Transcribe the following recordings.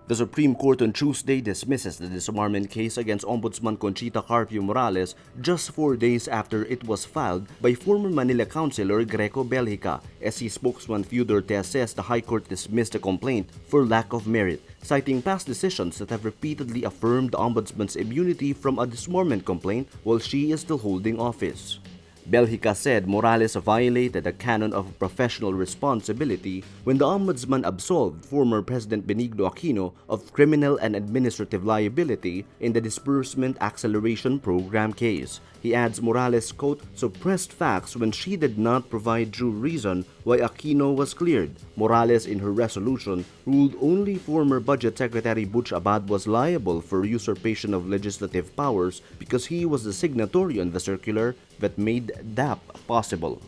The Supreme Court on Tuesday dismisses the disbarment case against Ombudsman Conchita Carpio-Morales just 4 days after it was filed by former Manila Councilor Greco Belhica. SC spokesman Fyodor Tess says the High Court dismissed the complaint for lack of merit, citing past decisions that have repeatedly affirmed the Ombudsman's immunity from a disbarment complaint while she is still holding office. Belhica said Morales violated the canon of professional responsibility when the Ombudsman absolved former President Benigno Aquino of criminal and administrative liability in the Disbursement Acceleration Program case. He adds Morales, quote, suppressed facts when she did not provide due reason why Aquino was cleared. Morales, in her resolution, ruled only former Budget Secretary Butch Abad was liable for usurpation of legislative powers because he was the signatory on the circular that made DAP possible.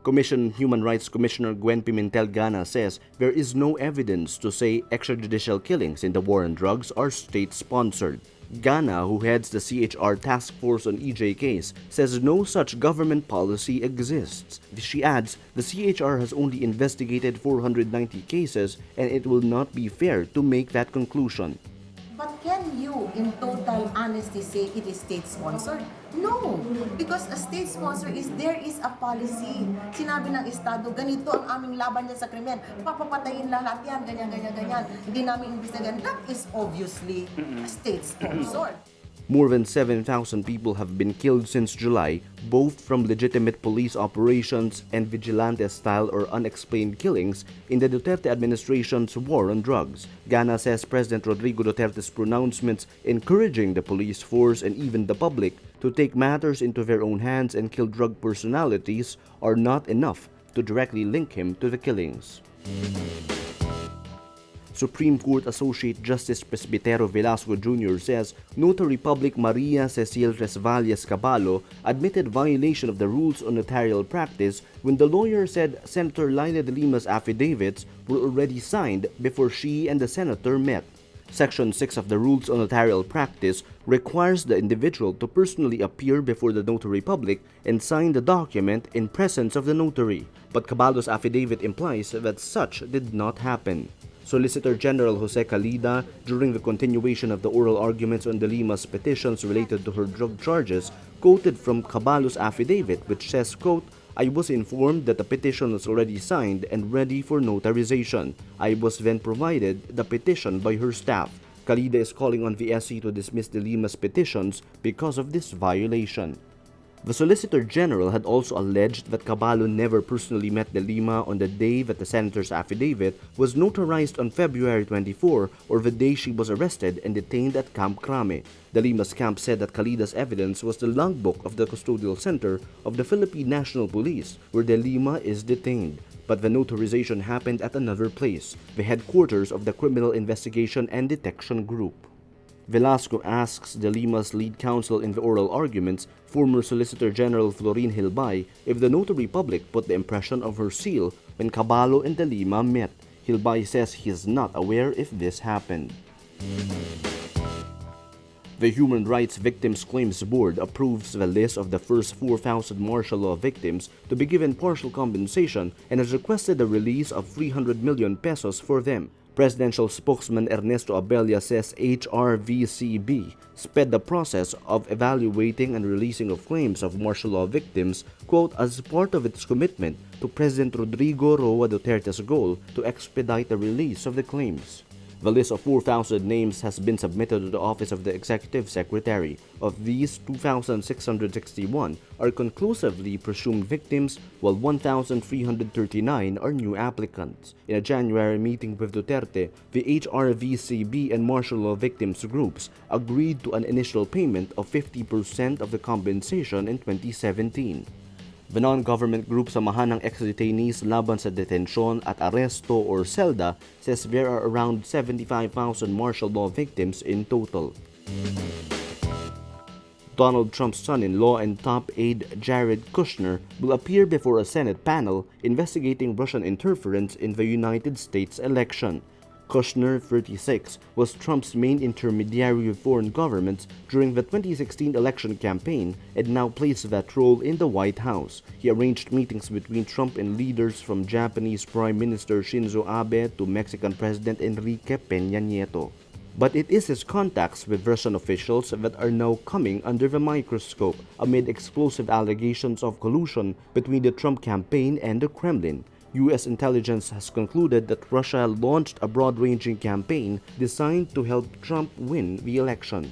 Human Rights Commissioner Gwen Pimentel-Gana says there is no evidence to say extrajudicial killings in the war on drugs are state-sponsored. Gana, who heads the CHR task force on EJ case, says no such government policy exists. She adds, the CHR has only investigated 490 cases and it will not be fair to make that conclusion. But can you, in total honesty, say it is state-sponsored? No, because a state-sponsor there is a policy. Sinabi ng Estado, ganito ang aming laban niya sa krimen. Papapatayin lahat yan, ganyan. Hindi namin imbestigahan. That is obviously a state-sponsored. More than 7,000 people have been killed since July, both from legitimate police operations and vigilante-style or unexplained killings in the Duterte administration's war on drugs. Gana says President Rodrigo Duterte's pronouncements encouraging the police force and even the public to take matters into their own hands and kill drug personalities are not enough to directly link him to the killings. Supreme Court Associate Justice Presbitero Velasco Jr. says Notary Public Maria Cecil Tresvalles-Cabalo admitted violation of the rules on notarial practice when the lawyer said Senator Laila de Lima's affidavits were already signed before she and the senator met. Section 6 of the Rules on Notarial Practice requires the individual to personally appear before the notary public and sign the document in presence of the notary. But Cabalo's affidavit implies that such did not happen. Solicitor General Jose Calida, during the continuation of the oral arguments on de Lima's petitions related to her drug charges, quoted from Cabalo's affidavit which says, quote, I was informed that the petition was already signed and ready for notarization. I was then provided the petition by her staff. Calida is calling on the SC to dismiss de Lima's petitions because of this violation. The Solicitor General had also alleged that Cabalo never personally met de Lima on the day that the senator's affidavit was notarized on February 24 or the day she was arrested and detained at Camp Crame. De Lima's camp said that Calida's evidence was the logbook of the custodial center of the Philippine National Police, where de Lima is detained. But the notarization happened at another place, the headquarters of the Criminal Investigation and Detection Group. Velasco asks de Lima's lead counsel in the oral arguments, former Solicitor General Florin Hilbay, if the notary public put the impression of her seal when Cabalo and de Lima met. Hilbay says he is not aware if this happened. The Human Rights Victims Claims Board approves the list of the first 4,000 martial law victims to be given partial compensation and has requested the release of 300 million pesos for them. Presidential spokesman Ernesto Abella says HRVCB sped the process of evaluating and releasing of claims of martial law victims, quote, as part of its commitment to President Rodrigo Roa Duterte's goal to expedite the release of the claims. The list of 4,000 names has been submitted to the Office of the Executive Secretary. Of these, 2,661 are conclusively presumed victims, while 1,339 are new applicants. In a January meeting with Duterte, the HRVCB and martial law victims groups agreed to an initial payment of 50% of the compensation in 2017. The non-government group Samahan ng Ex-Detainees Laban sa Detensyon at Aresto or SELDA says there are around 75,000 martial law victims in total. Donald Trump's son-in-law and top aide Jared Kushner will appear before a Senate panel investigating Russian interference in the United States election. Kushner, 36, was Trump's main intermediary with foreign governments during the 2016 election campaign and now plays that role in the White House. He arranged meetings between Trump and leaders from Japanese Prime Minister Shinzo Abe to Mexican President Enrique Peña Nieto. But it is his contacts with Russian officials that are now coming under the microscope amid explosive allegations of collusion between the Trump campaign and the Kremlin. U.S. intelligence has concluded that Russia launched a broad-ranging campaign designed to help Trump win the election.